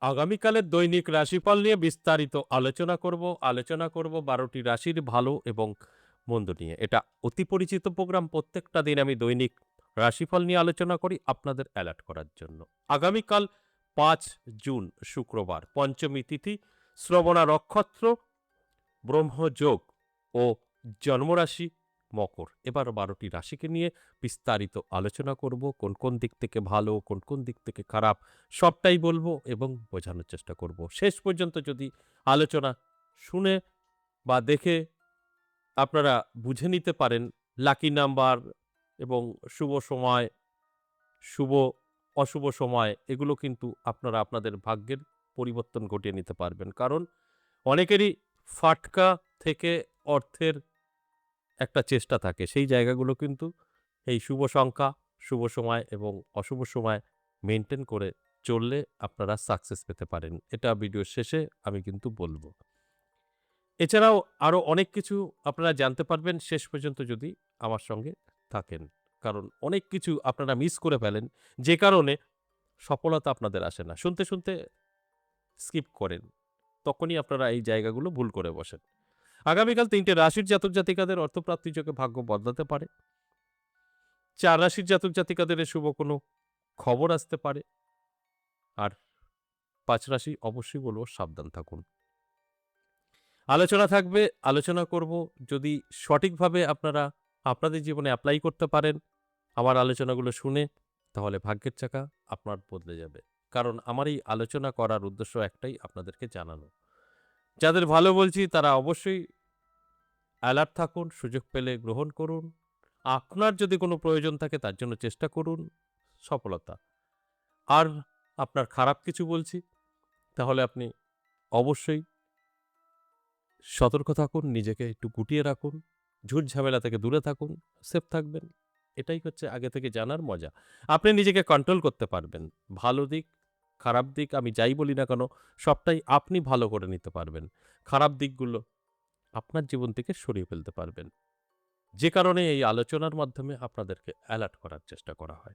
আগামীকালের দৈনিক রাশিফল নিয়ে বিস্তারিত আলোচনা করব ১২টি রাশির ভালো এবং মন্দ নিয়ে। এটা অতি পরিচিত প্রোগ্রাম। প্রত্যেকটা দিন আমি দৈনিক রাশিফল নিয়ে আলোচনা করি আপনাদের অ্যালার্ট করার জন্য। আগামীকাল ৫ জুন শুক্রবার, পঞ্চমী তিথি, শ্রবণা নক্ষত্র, ব্রহ্মযোগ ও জন্মরাশি মকর। এবার ১২টি রাশিকে নিয়ে বিস্তারিত আলোচনা করব। কোন, কোন দিক থেকে ভালো, কোন, কোন দিক থেকে খারাপ সবটাই বলবো এবং বোঝানোর চেষ্টা করব। শেষ পর্যন্ত যদি আলোচনা শুনে বা দেখে আপনারা বুঝে নিতে পারেন লাকি নাম্বার এবং শুভ সময়, শুভ অশুভ সময় এগুলো কিন্তু আপনারা আপনাদের ভাগ্যের পরিবর্তন ঘটিয়ে নিতে পারবেন। কারণ অনেকেরই ফাটকা থেকে অর্থের একটা চেষ্টা থাকে। সেই জায়গাগুলো কিন্তু এই শুভ সংখ্যা, শুভ সময় এবং অশুভ সময় মেইনটেইন করে চললে আপনারা সাকসেস পেতে পারেন। এটা ভিডিওর শেষে আমি কিন্তু বলব। এছাড়াও আরো অনেক কিছু আপনারা জানতে পারবেন শেষ পর্যন্ত যদি আমার সঙ্গে থাকেন। কারণ অনেক কিছু আপনারা মিস করে ফেলেন, যে কারণে সফলতা আপনাদের আসে না। শুনতে, শুনতে স্কিপ করেন। তখনই আপনারা এই জায়গাগুলো ভুল করে বসেন। আগামীকাল ৩ টে রাশির জাতক-জাতিকাদের অর্থপ্রাপ্তির যোগে ভাগ্য বদলাতে পারে। ৪ রাশির জাতক-জাতিকাদের শুভ কোনো খবর আসতে পারে। আর ৫ রাশি অবশ্যই বলব সাবধান থাকুন। আলোচনা থাকবে, আলোচনা করব। যদি সঠিকভাবে আপনারা আপনাদের জীবনে এপ্লাই করতে পারেন আমার আলোচনাগুলো শুনে, তাহলে ভাগ্যের চাকা আপনার বদলে যাবে। কারণ আমার এই আলোচনা করার উদ্দেশ্য একটাই, আপনাদেরকে জানানো। যাদের ভালো বলছি তারা অবশ্যই অ্যালার্ট থাকুন, সুযোগ পেলে গ্রহণ করুন। আপনার যদি কোনো প্রয়োজন থাকে তার জন্য চেষ্টা করুন, সফলতা। আর আপনার খারাপ কিছু বলছি, তাহলে আপনি অবশ্যই সতর্ক থাকুন, নিজেকে একটু গুটিয়ে রাখুন, ঝুট-ঝামেলা থেকে দূরে থাকুন, সেফ থাকবেন। এটাই হচ্ছে আগে থেকে জানার মজা। আপনি নিজেকে কন্ট্রোল করতে পারবেন। ভালো দিক, খারাপ দিক আমি যাই বলি না কেন, সবটাই আপনি ভালো করে নিতে পারবেন। খারাপ দিকগুলো আপনার জীবন থেকে সরিয়ে ফেলতে পারবেন। যে কারণে এই আলোচনার মাধ্যমে আপনাদেরকে অ্যালার্ট করার চেষ্টা করা হয়।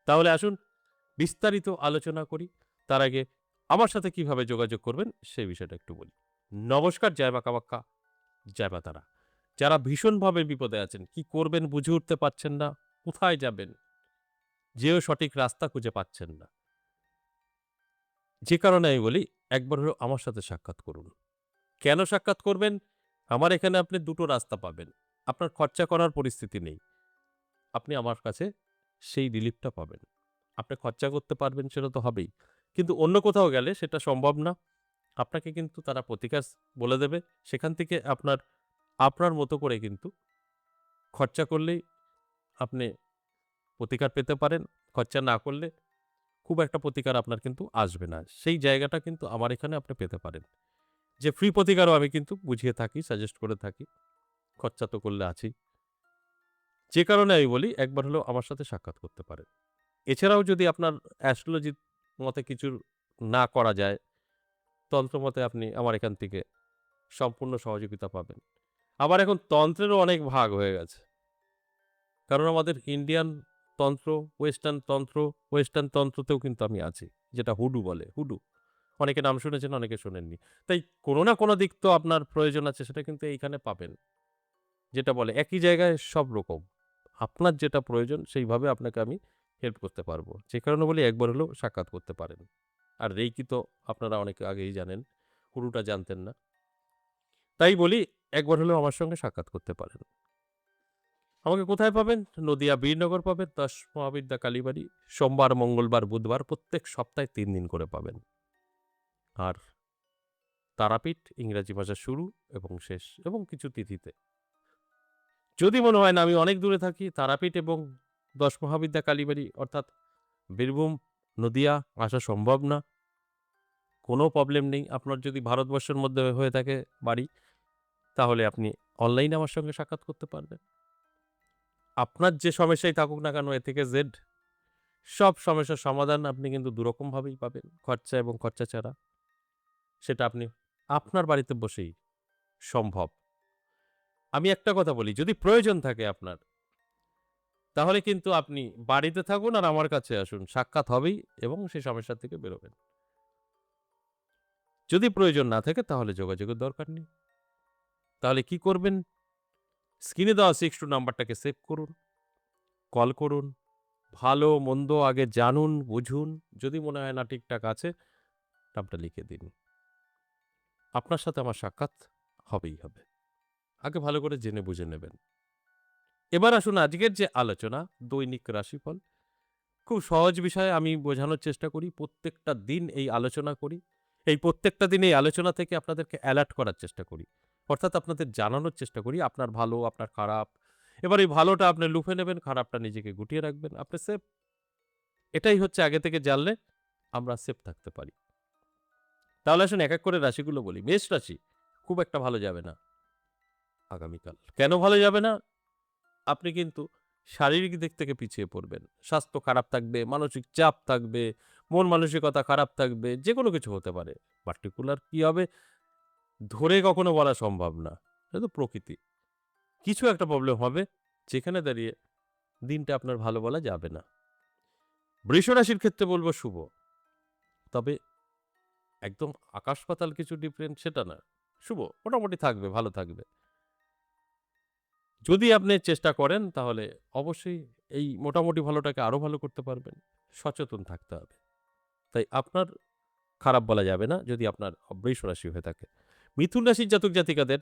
তাহলে আসুন বিস্তারিত আলোচনা করি। তার আগে আমার সাথে কিভাবে যোগাযোগ করবেন সেই বিষয়টা একটু বলি। নমস্কার, জয় মা কামাখ্যা, জয় মা তারা। যারা ভীষণভাবে বিপদে আছেন, কি করবেন বুঝে উঠতে পারছেন না, কোথায় যাবেন, যেও সঠিক রাস্তা খুঁজে পাচ্ছেন না। যে কারণে আমি বলি একবার হলেও আমার সাথে সাক্ষাৎ করুন। কেন সাক্ষাৎ করবেন? আমার এখানে আপনি ২ টো রাস্তা পাবেন। আপনার খরচা করার পরিস্থিতি নেই। আপনি আমার কাছে সেই রিলিফটা পাবেন। আপনি খরচা করতে পারবেন সেটা তো হবেই। কিন্তু অন্য কোথাও গেলে সেটা সম্ভব না। আপনাকে কিন্তু তারা প্রতিকার বলে দেবে। সেখান থেকে আপনার মতো করে কিন্তু খরচা করলেই আপনি প্রতিকার পেতে পারেন। খরচা না করলে খুব একটা প্রতিকার আপনার কিন্তু আসবে না। সেই জায়গাটা কিন্তু আমার এখানে আপনি পেতে পারেন। যে ফ্রি প্রতিকারও আমি কিন্তু বুঝিয়ে থাকি, সাজেস্ট করে থাকি। খরচা তো করলে আছেই। যে কারণে আমি বলি একবার হলেও আমার সাথে সাক্ষাৎ করতে পারেন। এছাড়াও যদি আপনার অ্যাস্ট্রোলজির মতে কিছু না করা যায়, তন্ত্রমতে আপনি আমার এখান থেকে সম্পূর্ণ সহযোগিতা পাবেন। আবার এখন তন্ত্রেরও অনেক ভাগ হয়ে গেছে। কারণ আমাদের ইন্ডিয়ান তন্ত্র, ওয়েস্টার্ন তন্ত্রতেও কিন্তু আমি আছি। যেটা হুডু বলে, হুডু। অনেকে নাম শুনেছেন, অনেকে শোনেননি। তাই কোনো না কোনো দিক তো আপনার প্রয়োজন আছে, সেটা কিন্তু এইখানে পাবেন। যেটা বলে একই জায়গায় সব রকম। আপনার যেটা প্রয়োজন সেইভাবে আপনাকে আমি হেল্প করতে পারবো। যে কারণে বলি একবার হলেও সাক্ষাৎ করতে পারেন। আর রেইকি তো আপনারা অনেকে আগেই জানেন। হুডুটা জানতেন না। তাই বলি একবার হলেও আমার সঙ্গে সাক্ষাৎ করতে পারেন। আমাকে কোথায় পাবেন? নদিয়া বীরনগর পাবেন, ১০ মহাবিদ্যা কালীবাড়ি। সোমবার, মঙ্গলবার, বুধবার প্রত্যেক সপ্তাহে ৩ দিন করে পাবেন। আর তারাপীঠ ইংরাজি ভাষার শুরু এবং শেষ এবং কিছু তিথিতে। যদি মনে হয় না আমি অনেক দূরে থাকি, তারাপীঠ এবং ১০ মহাবিদ্যা কালীবাড়ি অর্থাৎ বীরভূম, নদিয়া আসা সম্ভব না। কোনো প্রবলেম নেই। আপনার যদি ভারতবর্ষের মধ্যে হয়ে থাকে বাড়ি, তাহলে আপনি অনলাইনে আমার সঙ্গে সাক্ষাৎ করতে পারবেন। আপনার যে সমস্যাই থাকুক না কেন A থেকে Z সব সমস্যার সমাধান আপনি কিন্তু দুরকমভাবেই পাবেন। খরচা এবং খরচা ছাড়া। সেটা আপনি আপনার বাড়িতে বসেই সম্ভব। আমি একটা কথা বলি, যদি প্রয়োজন থাকে আপনার, তাহলে কিন্তু আপনি বাড়িতে থাকুন আর আমার কাছে আসুন। সাক্ষাৎ হবেই এবং সেই সমস্যা থেকে বেরোবেন। যদি প্রয়োজন না থাকে তাহলে যোগাযোগের দরকার নেই। তাহলে কি করবেন? স্ক্রিনে দেওয়া 62 নাম্বারটাকে সেভ করুন, কল করুন। ভালো মন্দ আগে জানুন, বুঝুন। যদি মনে হয় না ঠিকঠাক আছে, নামটা লিখে দিন। আপনার সাথে আমার সাক্ষাৎ হবেই হবে। আগে ভালো করে জেনে বুঝে নেবেন। এবার আসুন আজকের যে আলোচনা, দৈনিক রাশিফল। খুব সহজ বিষয়ে আমি বোঝানোর চেষ্টা করি। প্রত্যেকটা দিন এই আলোচনা করি। এই প্রত্যেকটা দিন এই আলোচনা থেকে আপনাদেরকে অ্যালার্ট করার চেষ্টা করি। অর্থাৎ আপনাদের জানানোর চেষ্টা করি আপনার ভালো, আপনার খারাপ। এবার এই ভালোটা আপনি লুফে নেবেন, খারাপটা নিজেকে গুটিয়ে রাখবেন। আপনি সেফ। এটাই হচ্ছে আগে থেকে জানলে আমরা সেফ থাকতে পারি। তাহলে আসুন এক, এক করে রাশিগুলো বলি। মেষ রাশি খুব একটা ভালো যাবে না আগামীকাল। কেন ভালো যাবে না? আপনি কিন্তু শারীরিক দিক থেকে পিছিয়ে পড়বেন। স্বাস্থ্য খারাপ থাকবে, মানসিক চাপ থাকবে, মন মানসিকতা খারাপ থাকবে, যেকোনো কিছু হতে পারে। পার্টিকুলার কি হবে ধরে কখনো বলা সম্ভব না। এটা তো প্রকৃতি। কিছু একটা প্রবলেম হবে যেখানে দাঁড়িয়ে দিনটা আপনার ভালো বলা যাবে না। বৃষ রাশির ক্ষেত্রে বলব শুভ। তবে একদম আকাশ পাতাল কিছু ডিফারেন্ট সেটা না। শুভ মোটামুটি থাকবে, ভালো থাকবে। যদি আপনি চেষ্টা করেন তাহলে অবশ্যই এই মোটামুটি ভালোটাকে আরো ভালো করতে পারবেন। সচেতন থাকতে হবে। তাই আপনার খারাপ বলা যাবে না যদি আপনার বৃষ রাশি হয়ে থাকে। মিথুন রাশির জাতক জাতিকাদের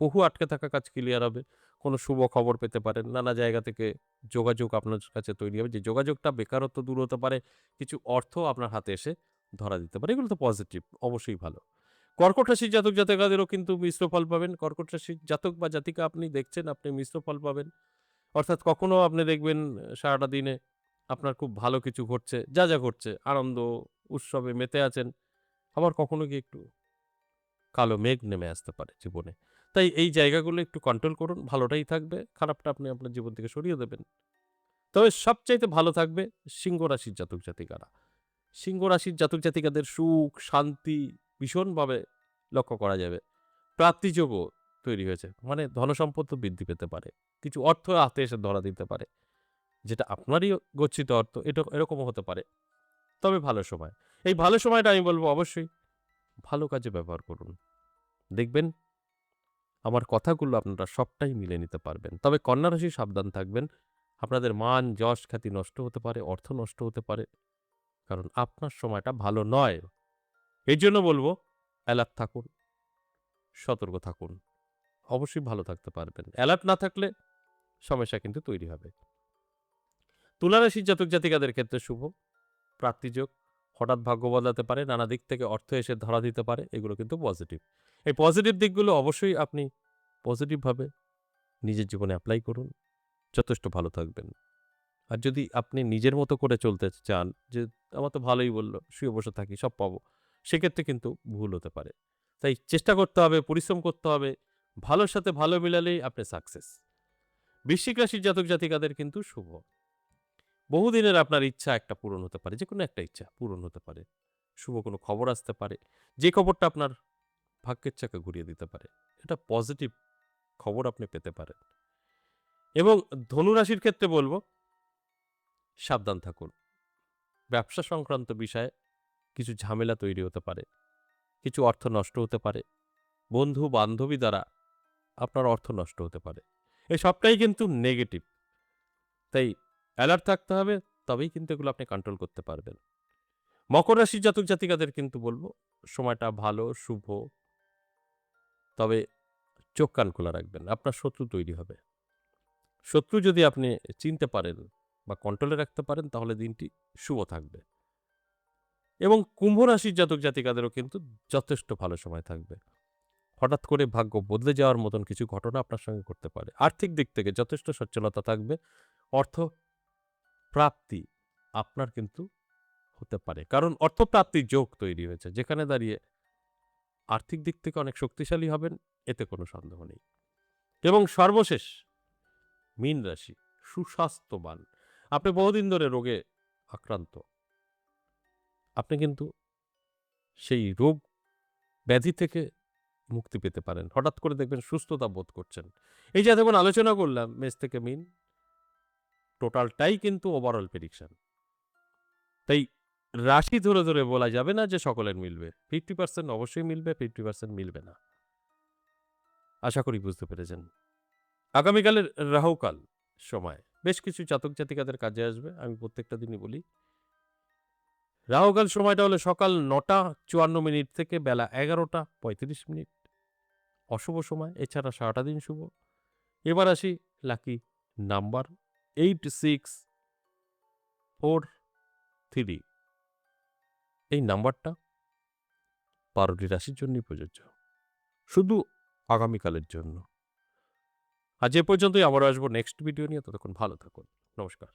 বহু আটকে থাকা কাজ ক্লিয়ার হবে। কোনো শুভ খবর পেতে পারেন। নানা জায়গা থেকে যোগাযোগ আপনার কাছে তৈরি হবে। যে যোগাযোগটা বেকারত্ব দূর হতে পারে। কিছু অর্থ আপনার হাতে এসে ধরা দিতে পারে। এগুলো তো পজিটিভ, অবশ্যই ভালো। কর্কট রাশির জাতক জাতিকাদেরও কিন্তু মিশ্র ফল পাবেন। কর্কট রাশির জাতক বা জাতিকা আপনি দেখছেন, আপনি মিশ্র ফল পাবেন। অর্থাৎ কখনো আপনি দেখবেন সারাটা দিনে আপনার খুব ভালো কিছু ঘটছে, যা ঘটছে আনন্দ, উৎসবে মেতে আছেন। আবার কখনো গিয়ে একটু কালো মেঘ নেমে আসতে পারে জীবনে। তাই এই জায়গাগুলো একটু কন্ট্রোল করুন, ভালোটাই থাকবে, খারাপটা আপনি আপনার জীবন থেকে সরিয়ে দেবেন। তবে সবচাইতে ভালো থাকবে সিংহ রাশির জাতক জাতিকারা। সিংহ রাশির জাতক জাতিকাদের সুখ, শান্তি ভীষণভাবে লক্ষ্য করা যাবে। প্রাপ্তিযোগও তৈরি হয়েছে। মানে ধনসম্পদ তো বৃদ্ধি পেতে পারে। কিছু অর্থ হাতে এসে ধরা দিতে পারে। যেটা আপনারই গচ্ছিত অর্থ এরকমও হতে পারে। তবে ভালো সময়। এই ভালো সময়টা আমি বলব অবশ্যই ভালো কাজে ব্যবহার করুন। দেখবেন আমার কথাগুলো আপনারা সবটাই মিলে নিতে পারবেন। তবে কন্যা রাশি সাবধান থাকবেন। আপনাদের মান, যশ, খ্যাতি নষ্ট হতে পারে, অর্থ নষ্ট হতে পারে। কারণ আপনার সময়টা ভালো নয়। এজন্য বলব অ্যালার্ট থাকুন, সতর্ক থাকুন। অবশ্যই ভালো থাকতে পারবেন। অ্যালার্ট না থাকলে সমস্যা কিন্তু তৈরি হবে। তুলা রাশির জাতক জাতিকাদের ক্ষেত্রে শুভ প্রাপ্তিযোগ, হঠাৎ ভাগ্য বদলাতে পারে, নানা দিক থেকে অর্থ এসে ধরা দিতে পারে। এগুলো কিন্তু পজিটিভ। এই পজিটিভ দিকগুলো অবশ্যই আপনি পজিটিভভাবে নিজের জীবনে এপ্লাই করুন। যথেষ্ট ভালো থাকবেন। আর যদি আপনি নিজের মতো করে চলতে চান যে আমার তো ভালোই বলল, শুয়ে বসে থাকি সব পাবো। সেক্ষেত্রে কিন্তু ভুল হতে পারে। তাই চেষ্টা করতে হবে, পরিশ্রম করতে হবে। ভালোর সাথে ভালো মিলালেই আপনি সাকসেস। বৃশ্চিক রাশির জাতক জাতিকাদের কিন্তু শুভ। বহুদিনের আপনার ইচ্ছা একটা পূরণ হতে পারে। যেকোনো একটা ইচ্ছা পূরণ হতে পারে। শুভ কোনো খবর আসতে পারে। যে খবরটা আপনার ভাগ্যের চাকা ঘুরিয়ে দিতে পারে। এটা পজিটিভ খবর আপনি পেতে পারেন। এবং ধনু রাশির ক্ষেত্রে বলব সাবধান থাকুন। ব্যবসা সংক্রান্ত বিষয়ে কিছু ঝামেলা তৈরি হতে পারে। কিছু অর্থ নষ্ট হতে পারে। বন্ধু-বান্ধবী দ্বারা আপনার অর্থ নষ্ট হতে পারে। এই সবটাই কিন্তু নেগেটিভ। তাই অ্যালার্ট থাকতে হবে, তবেই কিন্তু এগুলো আপনি কন্ট্রোল করতে পারবেন। মকর রাশির জাতক জাতিকাদের কিন্তু বলব সময়টা ভালো, শুভ। তবে চোখ কান খোলা রাখবেন। আপনার শত্রু তৈরি হবে। শত্রু যদি আপনি চিনতে পারেন বা কন্ট্রোলে রাখতে পারেন তাহলে দিনটি শুভ থাকবে। এবং কুম্ভ রাশির জাতক জাতিকাদেরও কিন্তু যথেষ্ট ভালো সময় থাকবে। হঠাৎ করে ভাগ্য বদলে যাওয়ার মতন কিছু ঘটনা আপনার সঙ্গে ঘটতে পারে। আর্থিক দিক থেকে যথেষ্ট সচ্ছলতা থাকবে। অর্থ প্রাপ্তি আপনার কিন্তু হতে পারে। কারণ অর্থপ্রাপ্তির যোগ তৈরি হয়েছে। যেখানে দাঁড়িয়ে আর্থিক দিক থেকে অনেক শক্তিশালী হবেন, এতে কোনো সন্দেহ নেই। এবং সর্বশেষ মীন রাশি সুস্বাস্থ্যবান। আপনি বহুদিন ধরে রোগে আক্রান্ত। আপনি কিন্তু সেই রোগ ব্যাধি থেকে মুক্তি পেতে পারেন। হঠাৎ করে দেখবেন সুস্থতা বোধ করছেন। এই যে এতক্ষণ আলোচনা করলাম মেষ থেকে মীন, টোটালটাই কিন্তু ওভারঅল প্রেডিকশন। তাই রাশি ধরে, ধরে বলা যাবে না যে সকলের মিলবে। 50% অবশ্যই মিলবে, 50% মিলবে না। আশা করি বুঝতে পেরেছেন। আগামীকালের রাহুকাল সময় বেশ কিছু জাতক জাতিকাদের কাজে আসবে। আমি প্রত্যেকটা দিনই বলি। রাহুকাল সময়টা হলো সকাল ৯টা ৫৪ থেকে বেলা ১১টা ৩৫। অশুভ সময়, এছাড়া সারাটা দিন শুভ। এবার আসি লাকি নাম্বার 8643। এই নাম্বারটা ১২টি রাশির জন্যই প্রযোজ্য। শুধু আগামীকালের জন্য। আজ এ পর্যন্তই, আবারও আসবো নেক্সট ভিডিও নিয়ে। ততক্ষণ ভালো থাকুন। নমস্কার।